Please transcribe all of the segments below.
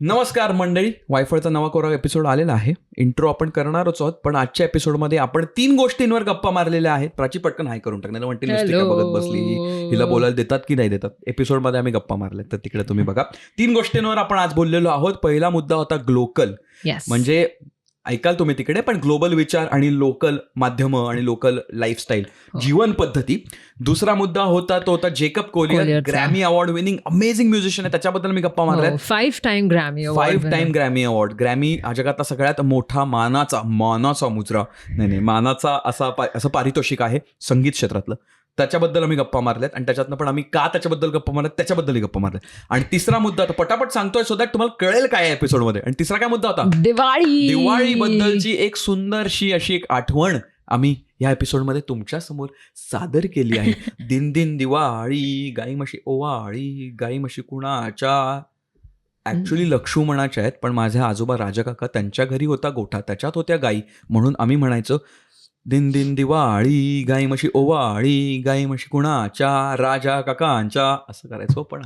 नमस्कार मंडळी, वायफळचा नवा कोरा एपिसोड आलेला आहे. इंट्रो आपण करणारच आहोत, पण आजच्या एपिसोडमध्ये आपण 3 गोष्टींवर गप्पा मारलेल्या आहेत. प्राची पटकन हाय करून टाकणार म्हणते नुसती का बघत बसली, हिला बोलायला देतात की नाही देतात. एपिसोडमध्ये आम्ही गप्पा मारले, तर तिकडे तुम्ही बघा. 3 गोष्टींवर आपण आज बोललेलो आहोत. पहिला मुद्दा होता ग्लोकल, म्हणजे ऐकाल तुम्ही तिकडे, पण ग्लोबल विचार आणि लोकल माध्यमं आणि लोकल लाईफस्टाईल, जीवन पद्धती. दुसरा मुद्दा होता तो होता Jacob Collier, Grammy award winning amazing musician आहे. त्याच्याबद्दल मी गप्पा मारल्या. 5 टाइम ग्रॅमी अवॉर्ड. ग्रॅमी हा जगातला सगळ्यात मोठा मानाचा मुजरा मानाचा असं पारितोषिक आहे संगीत क्षेत्रातलं. त्याच्याबद्दल आम्ही गप्पा मारल्यात आणि त्याच्यातनं पण आम्ही का त्याच्याबद्दल गप्पा मारल्यात त्याच्याबद्दलही गप्पा मारल्यात. आणि तिसरा मुद्दा पटापट सांगतोय सो दॅट तुम्हाला कळेल काय एपिसोडमध्ये. आणि तिसरा काय मुद्दा होता, दिवाळीबद्दलची एक सुंदरशी अशी एक आठवण आम्ही या एपिसोडमध्ये तुमच्या समोर सादर केली आहे. दिन दिन दिवाळी, गाई म्हशी ओवाळी, गाई म्हशी कुणाच्या. ऍक्च्युली लक्ष्मणाच्या आहेत, पण माझ्या आजोबा राजाकाका त्यांच्या घरी होता गोठा, त्याच्यात होत्या गाई, म्हणून आम्ही म्हणायचो दिन दिन दिवाळी, गाई म्हशी ओवाळी, गाई म्हशी कुणाच्या, राजा काकांच्या, असं करायचो. पण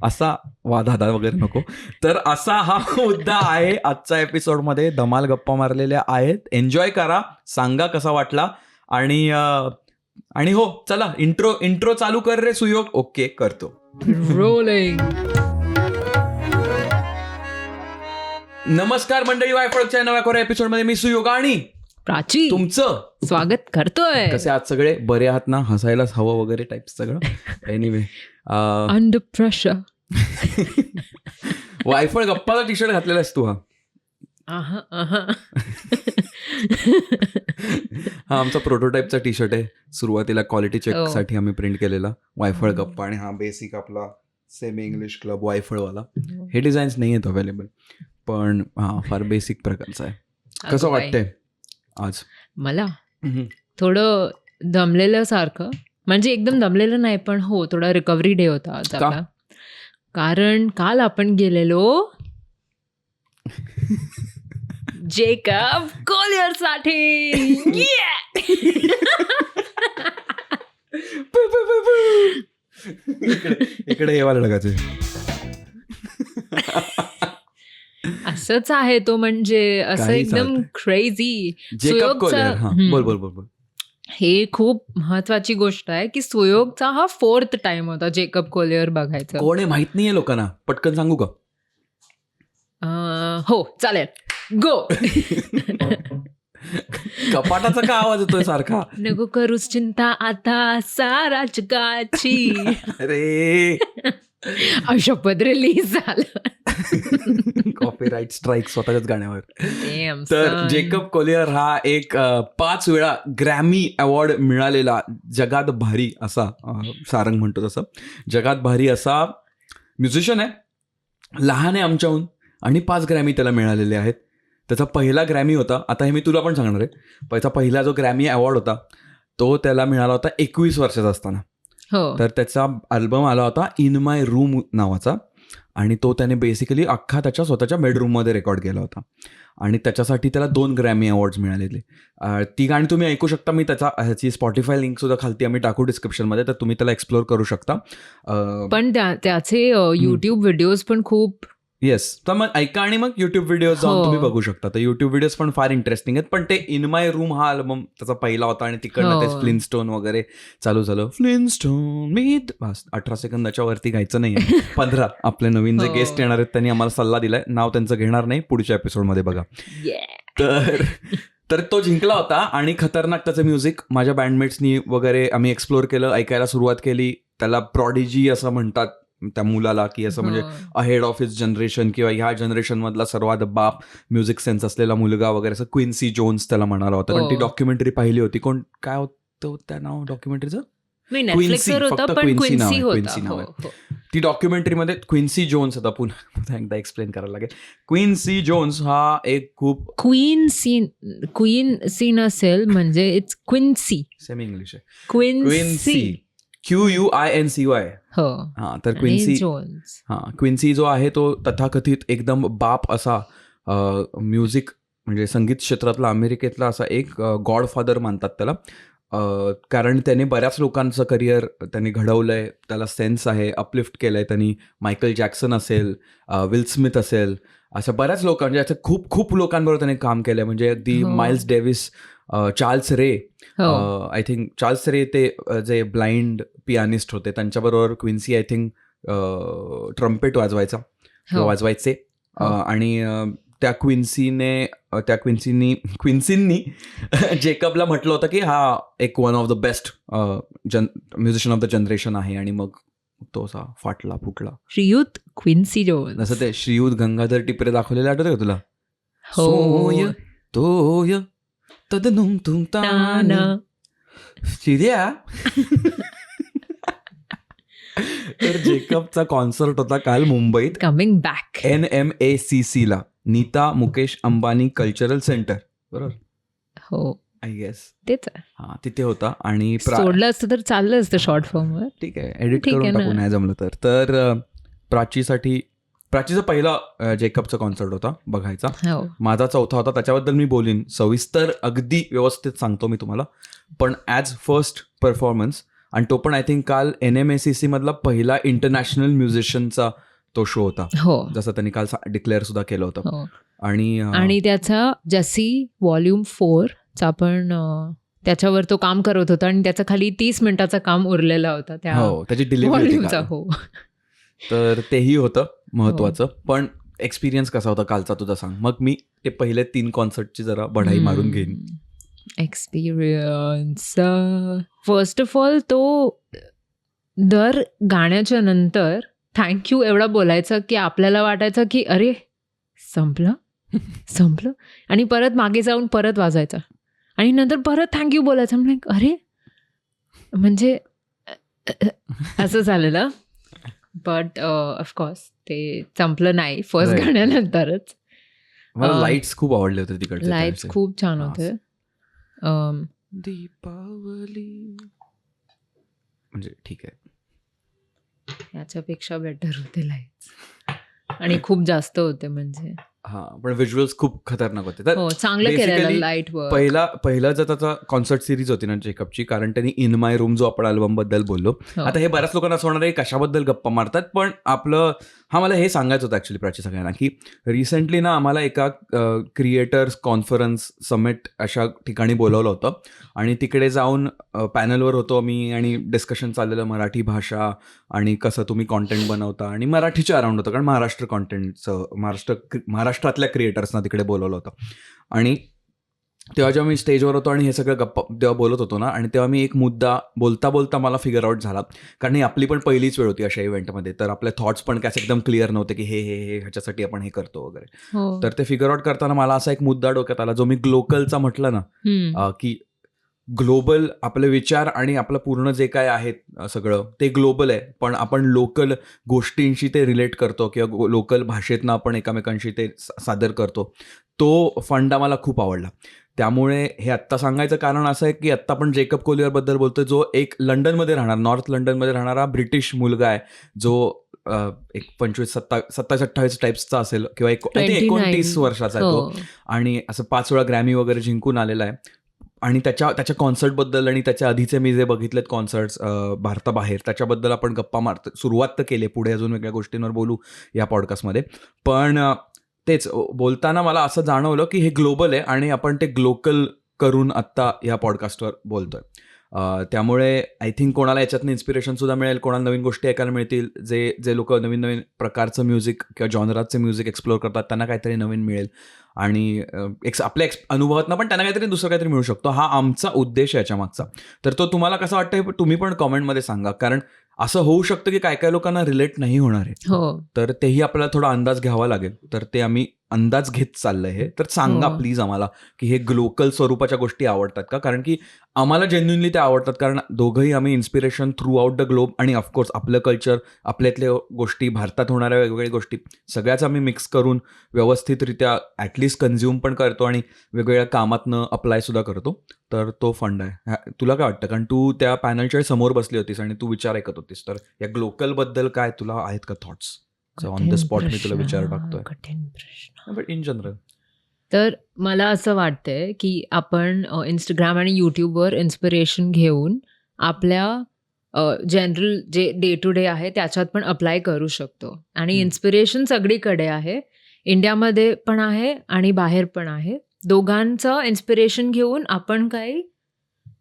असा वादादा वगैरे नको. तर असा हा मुद्दा आहे आजच्या एपिसोडमध्ये. धमाल गप्पा मारलेल्या आहेत, एन्जॉय करा, सांगा कसा वाटला. आणि हो चला इंट्रो चालू कर रे सुयोग. ओके, करतो. रोलिंग. नमस्कार मंडळी, वायफळच्या नव्या कोऱ्या एपिसोडमध्ये मी सुयोग आणि प्राची तुमचं स्वागत करतोय. कसे आज सगळे बरे आहात ना? हसायलाच हवं वगैरे टाईप सगळं. Anyway, under pressure. वायफळ गप्पाचा टी शर्ट घातलेलास तू. हा आमचा प्रोटोटाईपचा टी शर्ट आहे. सुरुवातीला क्वालिटी चेक साठी आम्ही प्रिंट केलेला वायफळ गप्पा, आणि हा बेसिक आपला सेमी इंग्लिश क्लब वायफळवाला. हे डिझाईन्स नाही आहेत अवेलेबल, पण हा फार बेसिक प्रकारचा आहे. कसं वाटतंय आज? मला थोडं दमलेलं सारखं, म्हणजे एकदम दमलेलं नाही, पण हो थोडा रिकव्हरी डे होता आज आपला. कारण काल आपण गेलेलो जेकब कोलियर साठी. इकडे येवायला लगायचं. असंच आहे तो, म्हणजे असं एकदम क्रेझी. Jacob Collier. बोल. हे खूप महत्वाची गोष्ट आहे की सुयोगचा हा 4th टाइम होता जेकब कोलियर बघायचं. कोण आहे माहित नाहीये लोकांना, पटकन सांगू का? हो चालेल, गो. कपाटाचा का आवाज येतोय सारखा? नको करूच चिंता आता सारा जगाची. अरे अशपथ रिलीज झालं. कॉपीराईट स्ट्राईक स्वतःच्याच गाण्यावर. तर जेकब कोलियर हा एक 5 वेळा ग्रॅमी अवॉर्ड मिळालेला जगात भारी असा, सारंग म्हणतो तसं, जगात भारी असा म्युझिशियन आहे. लहान आहे आमच्याहून आणि 5 ग्रॅमी त्याला मिळालेले आहेत. त्याचा पहिला ग्रॅमी होता, आता हे मी तुला पण सांगणार आहे, त्याचा पहिला जो ग्रॅमी अवॉर्ड होता तो त्याला मिळाला होता 21 वर्षाचा असताना. तर त्याचा अल्बम आला होता इन माय रूम नावाचा, आणि तो त्याने बेसिकली अख्खा त्याच्या स्वतःच्या बेडरूममध्ये रेकॉर्ड केला होता. आणि त्याच्यासाठी त्याला 2 ग्रॅमी अवॉर्ड्स मिळालेले. ती गाणी तुम्ही ऐकू शकता. मी ह्याची स्पॉटिफाय लिंक सुद्धा खालती आम्ही टाकू डिस्क्रिप्शनमध्ये, तर तुम्ही त्याला एक्सप्लोर करू शकता. पण त्याचे युट्यूब व्हिडिओज पण खूप. येस, तर मग ऐका आणि मग युट्यूब व्हिडिओज जाऊन तुम्ही बघू शकता. तर युट्यूब व्हिडिओज पण फार इंटरेस्टिंग आहेत. पण ते इन माय रूम हा अल्बम त्याचा पहिला होता, आणि तिकडनं ते फ्लिनस्टोन वगैरे चालू झालं. फ्लिनस्टोन मी 18 सेकंदाच्या वरती गायचं नाही. 15 आपले नवीन जे गेस्ट येणार आहेत त्यांनी आम्हाला सल्ला दिलाय, नाव त्यांचं घेणार नाही, पुढच्या एपिसोडमध्ये बघा. तर तो जिंकला होता. आणि खतरनाक त्याचं म्युझिक माझ्या बँडमेट्सनी वगैरे आम्ही एक्सप्लोर केलं, ऐकायला सुरुवात केली. त्याला प्रॉडिजी असं म्हणतात त्या मुलाला, की असं म्हणजे अहेड ऑफ हिज जनरेशन, किंवा ह्या जनरेशन मधला सर्वात बाप म्युझिक सेन्स असलेला मुलगा वगैरे, असं क्विन्सी जोन्स त्याला म्हणाला होता. पण ती डॉक्युमेंटरी पाहिली होती. काय होतं त्या नाव डॉक्युमेंटरीचं? क्विन्सी, फक्त क्विन्सी नाव आहे. ती डॉक्युमेंटरीमध्ये क्विन्सी जोन्स होता. पुन्हा एकदा एक्सप्लेन करायला लागेल. क्विन्सी जोन्स हा एक खूप क्वीन सीन असेल, म्हणजे इट्स क्विन्सी, सेमी इंग्लिश आहे. Quincy QUINCY. हा, तर क्विन्सी जो आहे तो तथाकथित एकदम बाप असा म्युझिक, म्हणजे संगीत क्षेत्रातला अमेरिकेतला असा एक गॉडफादर मानतात त्याला. कारण त्याने बऱ्याच लोकांचं करिअर त्यांनी घडवलंय, त्याला सेन्स आहे, अपलिफ्ट केलंय त्यांनी. मायकल जॅक्सन असेल, विल स्मिथ असेल, अशा बऱ्याच लोकांचे असं खूप खूप लोकांबरोबर त्याने काम केलंय. म्हणजे अगदी हो. माइल्स डेव्हिस, चार्ल्स रे, हो. आय थिंक चार्ल्स रे ते जे ब्लाइंड पियानिस्ट होते त्यांच्याबरोबर क्विन्सी आय थिंक ट्रम्पेट वाजवायचा किंवा हो. वाजवायचे. हो. आणि त्या क्विन्सींनी जेकबला म्हटलं होतं की हा एक one of the best musician of the generation आहे. आणि मग तो असा फाटला फुटला. श्रीयुत क्विन्सी जोन्स. जसं ते श्रीयुत गंगाधर टिपरे दाखवलेलं आठवतं का तुला? हो. सोय तोय तदनुम तुम ताना चिऱ्या. तर जेकबचा कॉन्सर्ट होता काल मुंबईत कमिंग बॅक. NMACC ला, नीता मुकेश अंबानी कल्चरल सेंटर, बरोबर हो, आय गेस. तेच आहे. हा, तिथे होता. आणि सोडलं असतं तर चाललं असतं शॉर्ट फॉर्मवर. ठीक आहे, एडिट ठीक आहे करून टाकू ना. नाही जमलं तर. तर प्राचीचा पहिला जेकबचा कॉन्सर्ट होता बघायचा. हो. माझा चौथा होता. त्याच्याबद्दल मी बोलीन सविस्तर, अगदी व्यवस्थित सांगतो मी तुम्हाला. पण ॲज फर्स्ट परफॉर्मन्स, आणि तो पण आय थिंक काल NMACC मधला पहिला इंटरनॅशनल म्युझिशियनचा तो शो होता, हो. जसं त्यांनी काल डिक्लेअर सुद्धा केलं होतं. हो. आणि आणि त्याचा जसी व्हॉल्यूम 4 चा पण त्याच्यावर तो काम करत होता आणि त्याचा खाली 30 मिनिटाचं काम उरलेला होता त्या हो, त्याची डिलिव्हरी व्हॉल्यूमचा. हो. तर तेही होतं महत्वाचं. पण एक्सपिरियन्स कसा होता कालचा तुझा सांग, मग मी ते पहिले 3 कॉन्सर्टची जरा बढाई मारून घेईन. एक्सपिरियन्स, फर्स्ट ऑफ ऑल तो दर गाण्याच्या नंतर थँक्यू एवढा बोलायचा की आपल्याला वाटायचं की अरे संपलं आणि परत मागे जाऊन परत वाजायचा आणि नंतर परत थँक्यू बोलायचं. म्हणजे अरे म्हणजे असं झालेलं. बट ऑफकोर्स ते संपलं नाही फर्स्ट Right. गाण्यानंतरच. मला लाईट्स खूप आवडले होते तिकडचे. लाईट्स खूप छान होते. दीपावली म्हणजे ठीक आहे, याच्यापेक्षा बेटर होते लाईट्स आणि खूप जास्त होते. म्हणजे हा, पण व्हिज्युअल्स खूप खतरनाक होते. तर हो, चांगलं केलेलं basically लाईट वर. पहिला जर त्याचा कॉन्सर्ट सिरीज होती ना जेकबची, कारण त्यांनी इन माय रूम जो आपण अल्बम बद्दल बोललो. आता हे बऱ्याच लोकांना असं होणार आहे कशाबद्दल गप्पा मारतात, पण मला हे सांगायचं होतं ऍक्च्युली प्राची सगळ्यांना, की रिसेंटली ना आम्हाला एका क्रिएटर्स कॉन्फरन्स समिट अशा ठिकाणी बोलवलं होतं. आणि तिकडे जाऊन पॅनलवर होतो मी आणि डिस्कशन चाललेलं मराठी भाषा आणि कसं तुम्ही कॉन्टेंट बनवता, आणि मराठीच्या अराउंड होतं, कारण महाराष्ट्र कॉन्टेंटचं महाराष्ट्रातल्या क्रिएटर्सना तिकडे बोलवलं होतं. आणि तेव्हा जेव्हा मी स्टेजवर होतो आणि हे सगळं गप्पा जेव्हा बोलत होतो ना, आणि तेव्हा मी एक मुद्दा बोलता बोलता मला फिगर आउट झाला, कारण ही आपली पण पहिलीच वेळ होती अशा इव्हेंटमध्ये. तर आपले थॉट्स पण काय एकदम क्लिअर नव्हते की हे ह्याच्यासाठी आपण हे करतो वगैरे. हो. तर ते फिगर आउट करताना मला असा एक मुद्दा डोक्यात आला, जो मी ग्लोकलचा म्हटलं ना, की ग्लोबल आपले विचार आणि आपलं पूर्ण जे काय आहे सगळं ते ग्लोबल आहे, पण आपण लोकल गोष्टींशी ते रिलेट करतो किंवा लोकल भाषेतनं आपण एकमेकांशी ते सादर करतो. तो फंडा मला खूप आवडला. त्यामुळे हे आत्ता सांगायचं कारण असं आहे की आत्ता आपण जेकब कोलियरबद्दल बोलतोय, जो एक लंडनमध्ये राहणार, नॉर्थ लंडनमध्ये राहणारा ब्रिटिश मुलगा आहे, जो एक 27-28 टाईप्सचा असेल किंवा 29 वर्षाचा आहे तो. आणि असं 5 वेळा ग्रॅमी वगैरे जिंकून आलेला आहे. आणि त्याच्या कॉन्सर्टबद्दल आणि त्याच्या आधीचे मी जे बघितलेत कॉन्सर्ट्स भारताबाहेर, त्याच्याबद्दल आपण गप्पा सुरुवात तर केली. पुढे अजून वेगळ्या गोष्टींवर बोलू या पॉडकास्टमध्ये. पण तेच बोलताना मला असं जाणवलं की हे ग्लोबल आहे आणि आपण ते ग्लोकल करून आत्ता या पॉडकास्टवर बोलतोय. त्यामुळे आय थिंक कोणाला याच्यातनं इन्स्पिरेशन सुद्धा मिळेल, कोणाला नवीन गोष्टी ऐकायला मिळतील. जे लोक नवीन प्रकारचं म्युझिक किंवा जॉनराचं म्युझिक एक्सप्लोअर करतात त्यांना काहीतरी नवीन मिळेल. आणि आपल्या अनुभवातनं पण त्यांना काहीतरी दुसरं काहीतरी मिळू शकतो. हा आमचा उद्देश आहे याच्या मागचा. तर तो तुम्हाला कसा वाटतं हे तुम्ही पण कॉमेंटमध्ये सांगा, कारण असं होऊ शकतं की काय काय लोकांना रिलेट नाही होणार आहे. तर तेही आपल्याला थोडा अंदाज घ्यावा लागेल. तर ते आम्ही अंदाज घेत चाललंय हे. तर सांगा प्लीज आम्हाला की हे ग्लोकल स्वरूपाच्या गोष्टी आवडतात का, कारण की आम्हाला जेन्युनली त्या आवडतात. कारण दोघंही आम्ही inspiration through out the globe आणि ऑफकोर्स आपलं कल्चर, आपल्यातल्या गोष्टी, भारतात होणाऱ्या वेगवेगळ्या गोष्टी सगळ्याच आम्ही मिक्स करून व्यवस्थितरित्या ॲटलिस्ट कन्झ्युम पण करतो आणि वेगवेगळ्या कामातनं अप्लाय सुद्धा करतो. तर तो फंड आहे. तुला काय वाटतं, कारण तू त्या पॅनलच्या समोर बसली होतीस आणि तू विचार ऐकत होतीस, तर या ग्लोकल बद्दल काय तुला आहेत का थॉट्स? ऑन द स्पॉट मी तुला विचार टाकतोय. कठीण प्रश्न. बट इन जनरल तर मला असं वाटतंय की आपण इंस्टाग्राम आणि यूट्यूबवर इन्स्पिरेशन घेऊन आपल्या जनरल जे डे टू डे आहे त्याच्यात पण अप्लाय करू शकतो. आणि हं. इन्स्पिरेशन सगळीकडे आहे. इंडियामध्ये पण आहे आणि बाहेर पण आहे. दोघांचं इन्स्पिरेशन घेऊन आपण काही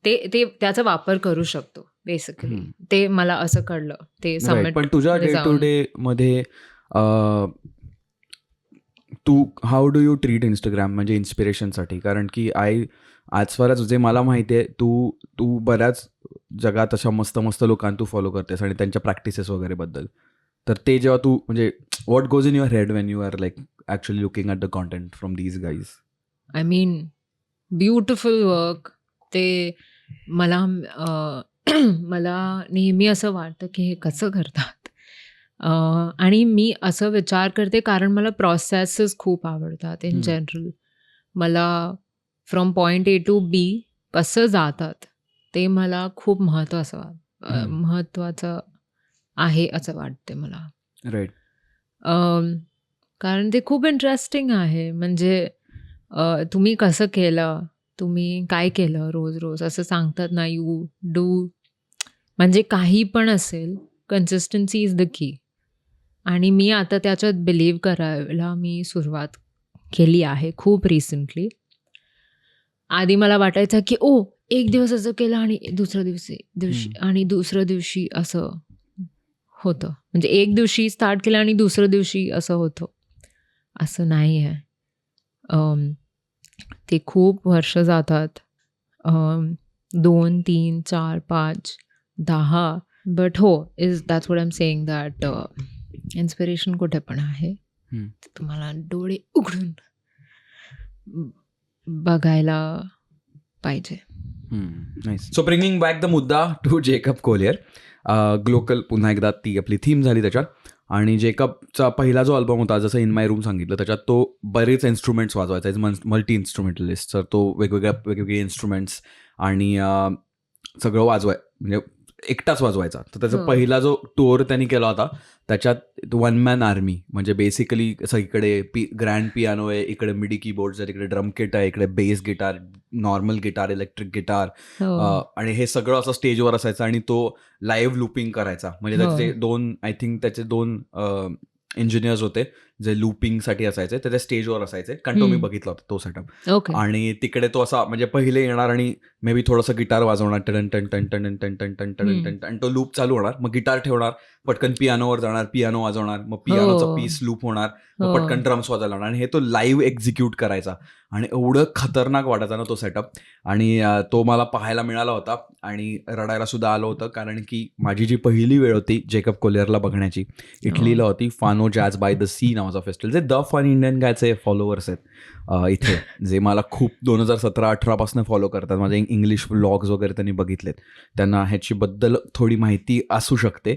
ते त्याचा वापर करू शकतो बेसिकली. हं. ते मला असं कळलं ते राईट. समिट पण तुझ्या मध्ये डे टू जाऊन. डे मध्ये तू how do you treat Instagram म्हणजे इन्स्पिरेशनसाठी? कारण की आज फार जे मला माहिती आहे तू बऱ्याच जगात अशा मस्त मस्त लोकांना तू फॉलो करतेस आणि त्यांच्या प्रॅक्टिसेस वगैरे बद्दल. तर ते जेव्हा तू म्हणजे what goes in your head when you are like actually looking at the content from these guys? I mean beautiful work. ते मला मला नेहमी असं वाटतं की हे कसं करतात. आणि मी असं विचार करते कारण मला प्रोसेसेस खूप आवडतात इन जनरल. मला from point A to be कसं जातात ते मला खूप महत्त्वाचं आहे असं वाटते मला. राईट. कारण ते खूप इंटरेस्टिंग आहे. म्हणजे तुम्ही कसं केलं, तुम्ही काय केलं रोज रोज असं सांगतात ना, यू डू म्हणजे काही पण असेल, कन्सिस्टन्सी इज द की. आणि मी आता त्याच्यात बिलीव्ह करायला मी सुरुवात केली आहे खूप रिसेंटली. आधी मला वाटायचं की एक दिवस असं केलं आणि दुसऱ्या दिवशी असं होतं. म्हणजे एक दिवशी स्टार्ट केलं आणि दुसऱ्या दिवशी असं होतं. असं नाही आहे. ते खूप वर्ष जातात. 2, 3, 4, 5, 10. But that's what I am saying that inspiration कुठे पण आहे. ते तुम्हाला डोळे उघडून बघायला पाहिजे. Nice. So bringing back the मुद्दा टू जेकब कोलियर. ग्लोकल पुन्हा एकदा ती आपली थीम झाली त्याच्यात. आणि जेकबचा पहिला जो अल्बम होता जसं इन माय रूम सांगितलं त्याच्यात तो बरेच इन्स्ट्रुमेंट्स वाजवायचा. मल्टी इन्स्ट्रुमेंटलिस्ट. तर तो वेगवेगळे इन्स्ट्रुमेंट्स आणि सगळं म्हणजे एकटाच वाजवायचा. तर त्याचा पहिला जो टूर त्यांनी केला होता त्याच्यात 1 मॅन आर्मी. म्हणजे बेसिकली सगळीकडे ग्रँड पियानो आहे, इकडे मिडी कीबोर्ड्स आहे, इकडे ड्रम किट आहे, इकडे bass guitar, normal guitar, electric guitar. आणि हे सगळं असं स्टेजवर असायचं आणि तो लाईव्ह लूपिंग करायचा. म्हणजे त्याचे दोन इंजिनियर्स होते जे लूपिंगसाठी असायचे. ते स्टेजवर असायचे कारण तो मी बघितला होता तो सेटअप. आणि तिकडे तो असा म्हणजे पहिले येणार आणि मे बी थोडंसं गिटार वाजवणार टन टन टन टन टन टन टन टन टन आणि तो लूप चालू होणार. मग गिटार ठेवणार, पटकन पियानोवर जाणार, पियानो वाजवणार, मग पियानोचा पीस लूप होणार, मग पटकन ड्रम्स वाजवणार आणि हे तो लाईव्ह एक्झिक्यूट करायचा. आणि एवढं खतरनाक वाटायचा ना तो सेटअप. आणि तो मला पाहायला मिळाला होता आणि रडायला सुद्धा आलं होतं कारण की माझी जी पहिली वेळ होती जेकब कोलियरला बघण्याची इटलीला होती. फानो जॅझ बाय द सी नावाचा फेस्टिवल. जे द फन इंडियन गायचे फॉलोअर्स आहेत इथे, जे मला खूप 2017-18 पासून फॉलो करतात. माझे इंग्लिश व्लॉग्स वगैरे त्यांनी बघितलेत. त्यांना ह्याची बद्दल थोडी माहिती असू शकते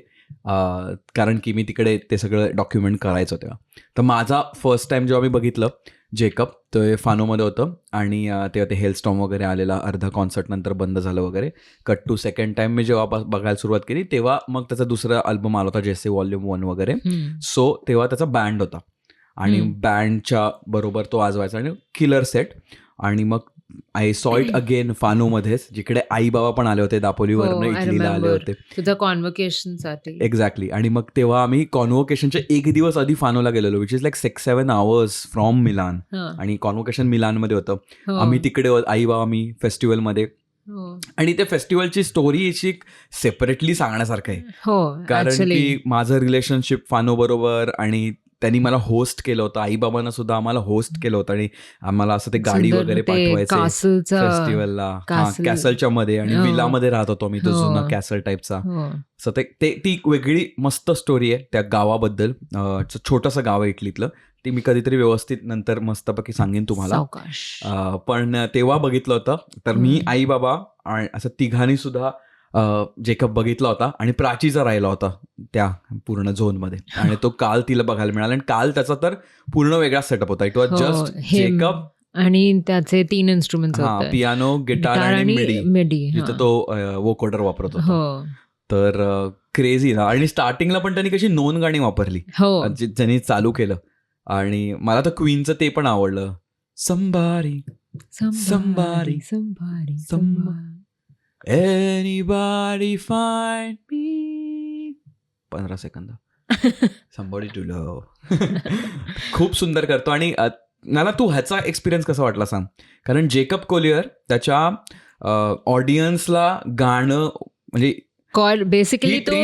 कारण की मी तिकडे ते सगळं डॉक्युमेंट करायचं तेव्हा. तर माझा फर्स्ट टाइम जेव्हा मी बघितलं जेकब ते फानोमध्ये होतं आणि तेव्हा ते हेलस्टॉर्म वगैरे आलेला, अर्धा कॉन्सर्ट नंतर बंद झालं वगैरे. कट टू सेकंड टाइम मी जेव्हा बघायला सुरुवात केली तेव्हा मग त्याचा दुसरा अल्बम आला होता जेसे वॉल्यूम 1 वगैरे. सो तेव्हा त्याचा बँड होता आणि बँडच्या बरोबर तो वाजवायचा आणि किलर सेट. आणि मग आय सॉ इट अगेन फानोमध्येच, जिकडे आई बाबा पण आले होते दापोलीवरनं इटलीला आले होते तुझ्या कॉन्व्होकेशनसाठी. एक्झॅक्टली. आणि मग तेव्हा आम्ही कॉन्व्होकेशनच्या एक दिवस आधी फानोला गेलेलो, which is like 6-7 hours from Milan. आणि कॉन्व्होकेशन मिलानमध्ये होतं. आम्ही तिकडे आई बाबा मी फेस्टिवलमध्ये. आणि त्या फेस्टिवलची स्टोरी अशी सेपरेटली सांगण्यासारखं आहे कारण की माझं रिलेशनशिप फानो बरोबर आणि त्यांनी मला होस्ट केलं होतं. आईबाबांना सुद्धा आम्हाला होस्ट केलं होतं आणि आम्हाला असं ते गाडी वगैरे पाठवायचे फेस्टिवलला. कॅसलच्या मध्ये आणि विलामध्ये राहत होतो मी, तो जुना कॅसल टाईपचा. सो ती वेगळी मस्त स्टोरी आहे त्या गावाबद्दल. छोटंसं गाव आहे इटलीतलं. ती मी कधीतरी व्यवस्थित नंतर मस्तपैकी सांगेन तुम्हाला. पण तेव्हा बघितलं होतं. तर मी आई बाबा असं तिघांनी सुद्धा जेकब बघितला होता आणि प्राचीचा राहिला होता त्या पूर्ण झोनमध्ये. आणि तो काल तिला बघायला मिळाला आणि काल त्याचा तर पूर्ण वेगळा सेटअप होता. इट वॉज जस्ट जेकब आणि त्याचे 3 इन्स्ट्रुमेंट्स, पियानो, गिटार आणि मिडी, जिथं तो वोकोडर वापरत होता. तर क्रेझी ना. आणि स्टार्टिंगला पण त्यांनी कशी नोन गाणी वापरली ज्यांनी चालू केलं. आणि मला तर क्वीनचं ते पण आवडलं, somebody, somebody, Somebody. somebody. anybody find me. 15 second. somebody to love. खूप सुंदर करतो. आणि मला तू ह्याचा एक्सपिरियन्स कसा वाटला सांग. कारण जेकब कोलियर त्याच्या ऑडियन्सला गाणं म्हणजे बेसिकली तो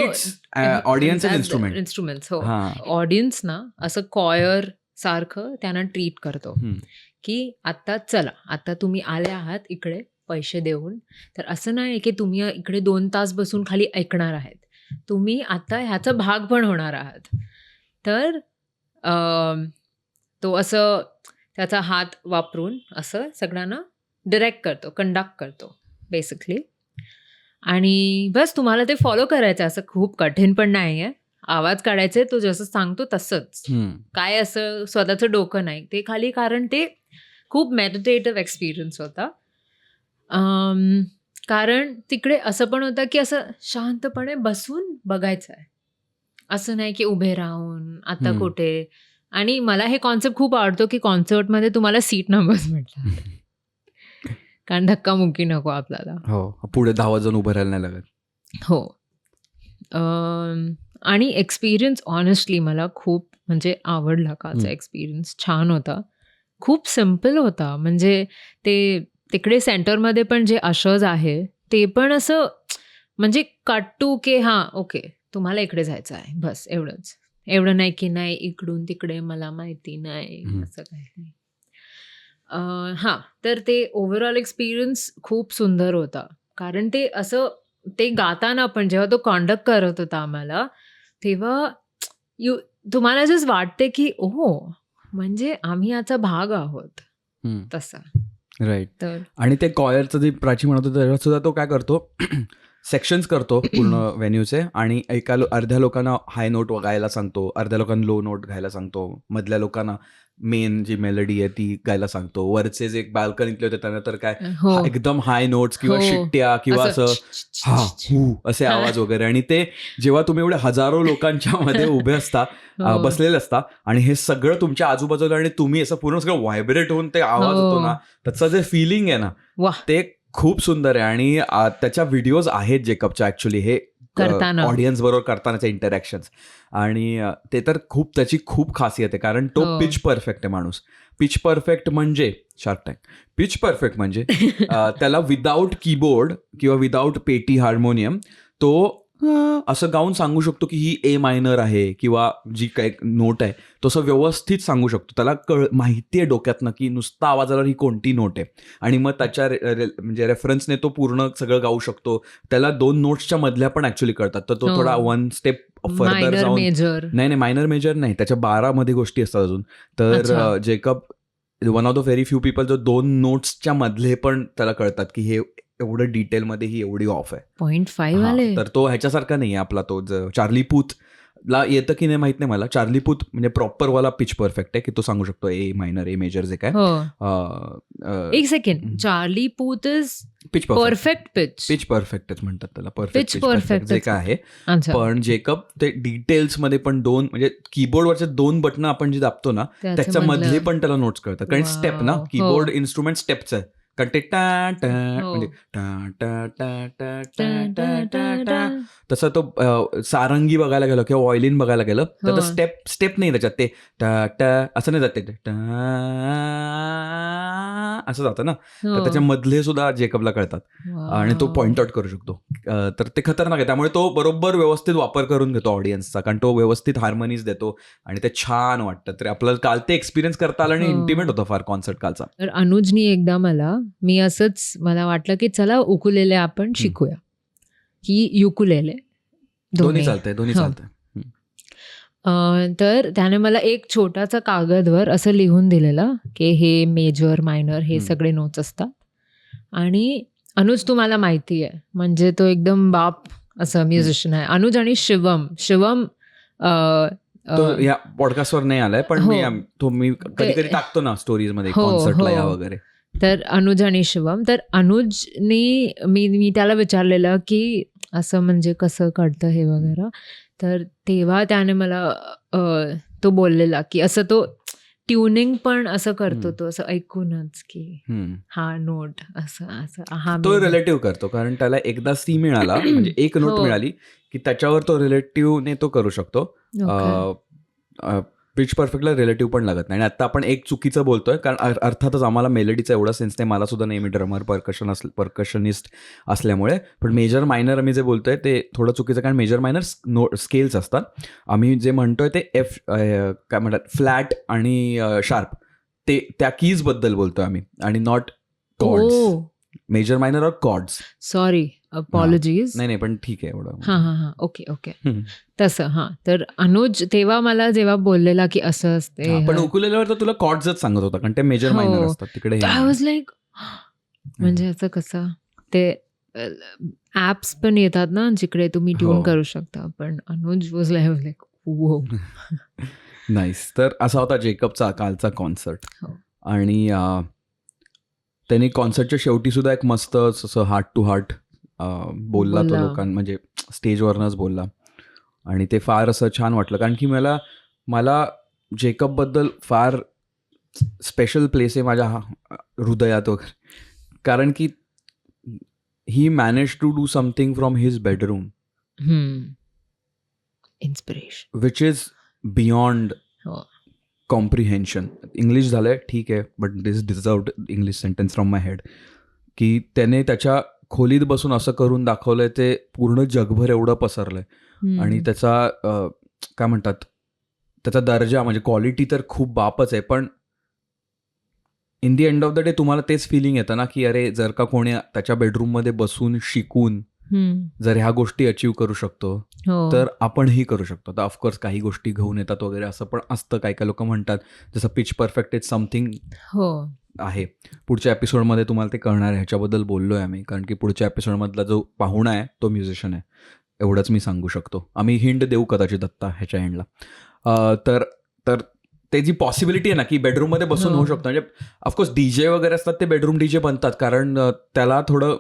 ऑडियन्स इन्स्ट्रुमेंट. इन्स्ट्रुमेंट्स हो हा. ऑडियन्स ना असं कॉयर सारखं त्यांना ट्रीट करतो की आता चला आता तुम्ही आले आहात इकडे पैसे देऊन, तर असं नाही की तुम्ही इकडे 2 तास बसून खाली ऐकणार आहेत, तुम्ही आता ह्याचा भाग पण होणार आहात. तर तो असं त्याचा हात वापरून असं सगळ्यांना डिरेक्ट करतो, कंडक्ट करतो बेसिकली. आणि बस तुम्हाला ते फॉलो करायचं, असं खूप कठीण पण नाही आहे. आवाज काढायचे तो जसं सांगतो तसंच, काय असं स्वतःचं डोकं नाही ते खाली, कारण ते खूप मेडिटेटिव्ह एक्सपिरियन्स होता. कारण तिकडे असं पण होतं की असं शांतपणे बसून बघायचं आहे, असं नाही की उभे राहून आता कुठे. आणि मला हे कॉन्सेप्ट खूप आवडतो की कॉन्सर्टमध्ये तुम्हाला सीट नंबर्स भेटतात, कारण धक्कामुक्की नको आपल्याला. हो, पुढे 10 जण उभं राहायला नाही लागत. हो. आणि एक्सपिरियन्स ऑनेस्टली मला खूप म्हणजे आवडला. कालचा एक्सपिरियन्स छान होता, खूप सिम्पल होता. म्हणजे ते तिकडे सेंटरमध्ये पण जे अशर्स आहे ते पण असं म्हणजे कट टू के हां ओके तुम्हाला इकडे जायचं आहे, बस एवढंच. एवढं नाही की नाही इकडून तिकडे मला माहिती नाही, असं काही नाही. हां, तर ते ओव्हरऑल एक्सपिरियन्स खूप सुंदर होता. कारण ते असं ते गाताना पण जेव्हा तो कंडक्ट करत होता आम्हाला, तेव्हा तुम्हाला जस्ट वाटते की ओहो म्हणजे आम्ही याचा भाग आहोत तसा. राईट. तर आणि ते कॉयरचं जे प्राची म्हणत होतं त्याच्यात सुद्धा तो काय करतो, सेक्शन्स करतो पूर्ण व्हेन्यूचे, आणि अर्ध्या लोकांना हाय नोट गायला सांगतो, अर्ध्या लोकांना लो नोट गायला सांगतो, मधल्या लोकांना मेन जी मेलडी आहे ती गायला सांगतो. वरचे जे बाल्कनीतले होते त्यांना तर काय एकदम हाय नोट्स किंवा शिट्ट्या किंवा असं हा हू असे आवाज वगैरे. आणि ते जेव्हा तुम्ही एवढे हजारो लोकांच्या मध्ये उभे असता, बसलेले असता, आणि हे सगळं तुमच्या आजूबाजूला आणि तुम्ही असं पूर्ण सगळं व्हायब्रेट होऊन ते आवाज होतो ना, त्याचं जे फिलिंग आहे ना ते खूप सुंदर आहे. आणि त्याच्या व्हिडिओज आहेत जेकबच्या ऍक्च्युली हे ऑडियन्स बरोबर करतानाचे इंटरॅक्शन्स, आणि ते तर खूप त्याची खूप खासियत आहे. कारण तो पिच परफेक्ट आहे माणूस. पिच परफेक्ट म्हणजे शार्क टँक. पिच परफेक्ट म्हणजे त्याला विदाऊट कीबोर्ड किंवा विदाऊट पेटी हार्मोनियम तो असं गाऊन सांगू शकतो की ही ए मायनर आहे किंवा जी काही नोट आहे तो असं व्यवस्थित सांगू शकतो. त्याला माहिती आहे डोक्यातनं की नुसता आवाज आल्यावर ही कोणती नोट आहे, आणि मग त्याच्या म्हणजे रेफरन्सने तो पूर्ण सगळं गाऊ शकतो. त्याला 2 नोट्सच्या मधल्या पण ऍक्च्युली कळतात, तर तो थोडा 1 स्टेप फर्दर जाऊन नाही मायनर मेजर नाही, त्याच्या 12 मध्ये गोष्टी असतात अजून. तर Jacob one of the very few people जो 2 नोट्सच्या मधले पण त्याला कळतात की हे एवढं डिटेलमध्ये ही एवढी ऑफ आहे. 0.5 आले. तर तो ह्याच्यासारखा नाही आहे आपला तो चार्ली पूथ ला येतं की नाही माहित नाही मला. चार्ली पूथ म्हणजे प्रॉपर वाला पिच परफेक्ट आहे की तो सांगू शकतो ए मायनर ए मेजर जे काय. एक second, Charlie Puth is pitch perfect pitch परफेक्टच म्हणतात त्याला, पिच परफेक्ट जे काय आहे. पण जेकब ते डिटेल्स मध्ये पण 2 म्हणजे कीबोर्डवरचे 2 बटन आपण जे दाबतो ना त्याच्या मधले पण त्याला नोट्स कळतात. कारण स्टेप ना, कीबोर्ड इन्स्ट्रुमेंट स्टेपचं आहे. कारण ते टा टा म्हणजे टा टा टा टा टा टा टा तसं तो सारंगी बघायला गेलो किंवा व्हायोलिन बघायला गेलं तर स्टेप नाही त्याच्यात, ते टा टा असं नाही जाते, टा असं जातं ना. तर त्याच्या मधले सुद्धा जेकबला कळतात आणि तो पॉइंट आउट करू शकतो. तर ते खतरनाक आहे. त्यामुळे तो बरोबर व्यवस्थित वापर करून घेतो ऑडियन्सचा, कारण तो व्यवस्थित हार्मोनीज देतो आणि ते छान वाटतं. तर आपल्याला काल ते एक्सपिरियन्स करता आलं आणि इंटिमेट होतं फार कॉन्सर्ट कालचा. तर अनुजनी एकदा मला वाटलं की चला उकुलेले आपण शिकूया, की युकुलेले दोन्ही चालतंय. तर त्याने मला एक छोटासा कागदवर असं लिहून दिलेलं की हे मेजर मायनर हे सगळे नोट्स असतात. आणि अनुज तुम्हाला माहिती आहे म्हणजे तो एकदम बाप असं म्युझिशियन आहे. अनुज आणि शिवम या पॉडकास्टवर नाही आलाय पण मी कधी कधी टाकतो ना स्टोरीज मध्ये कॉन्सर्टला या वगैरे. तर अनुज आणि शिवम, तर अनुजनी मी त्याला विचारलेलं की असं म्हणजे कसं कळतं हे वगैरे. तर तेव्हा त्याने मला तो बोललेला की असं तो ट्युनिंग पण असं करतो तो, असं ऐकूनच की हम्म. हा नोट असं असं हा तो मी- रिलेटिव्ह करतो कारण त्याला एकदा सी मिळाला म्हणजे एक नोट हो. मिळाली की त्याच्यावर तो रिलेटिव्हने तो करू शकतो. Okay. पिच परफेक्टला रिलेटिव्ह पण लागत नाही. आणि आता आपण एक चुकीचं बोलतोय कारण अर्थातच आम्हाला मेलडीचा एवढा सेन्स नाही. मला सुद्धा नेहमी ड्रमर पर्कशनिस्ट असल्यामुळे. पण मेजर मायनर आम्ही जे बोलतोय ते थोडं चुकीचं कारण मेजर मायनर स्केल्स असतात. आम्ही जे म्हणतोय ते एफ काय म्हणतात फ्लॅट आणि शार्प ते त्या कीजबद्दल बोलतोय आम्ही आणि not chords. Oh major minor or chords. Sorry apologies. नाही पण ठीक आहे एवढं. हां हां हां ओके ओके हम्म. तसं. हां तर अनुज तेव्हा मला जेव्हा बोललेला की असं असते हा, पण उकुलेल्यावर तर तुला कॉर्ड्सच सांगत होता कारण ते मेजर हो. मायनर असतात तिकडे हे आय नाही. वॉज लाईक म्हणजे असं कसं ते ॲप्स पण येतात ना जिकडे तुम्ही ट्यून हो. करू शकता, पण अनुज वॉज लाईक वो. नाईस. तर असा होता जेकबचा कालचा कॉन्सर्ट. हो. आणि त्यांनी कॉन्सर्टच्या शेवटी सुद्धा एक मस्त असं हार्ट टू हार्ट बोलला तो बोलला. म्हणजे स्टेजवरनंच बोलला आणि ते फार असं छान वाटलं कारण की मला जेकबबद्दल फार स्पेशल प्लेस आहे माझ्या हृदयात वगैरे कारण की he manage to do something from his bedroom inspiration. Which is beyond हो. कॉम्प्रिहेन्शन. इंग्लिश झालंय ठीक आहे but this deserved English sentence from my head की त्याने त्याच्या खोलीत बसून असं करून दाखवलंय ते पूर्ण जगभर एवढं पसरलंय आणि त्याचा काय म्हणतात त्याचा दर्जा म्हणजे क्वालिटी तर खूप बापच आहे. पण in the end of the day तुम्हाला तेच फिलिंग येतं ना की अरे जर का कोणी त्याच्या बेडरूममध्ये बसून शिकून जर ह्या गोष्टी अचीव्ह करू शकतो तर आपणही करू शकतो. तर ऑफकोर्स काही गोष्टी घेऊन येतात वगैरे असं पण असतं. काही काही लोक म्हणतात जसं पिच परफेक्ट इज समथिंग हो आहे. पुढच्या एपिसोडमध्ये तुम्हाला ते कळणार आहे. ह्याच्याबद्दल बोललोय आम्ही कारण की पुढच्या एपिसोडमधला जो पाहुणा आहे तो म्युझिशियन आहे एवढंच मी सांगू शकतो. आम्ही हिंट देऊ कदाचित आत्ता ह्याच्या एंडला. तर ते जी पॉसिबिलिटी आहे ना की बेडरूममध्ये बसून होऊ शकतं. म्हणजे ऑफकोर्स डीजे वगैरे असतात ते बेडरूम डीजे बनतात कारण त्याला थोडं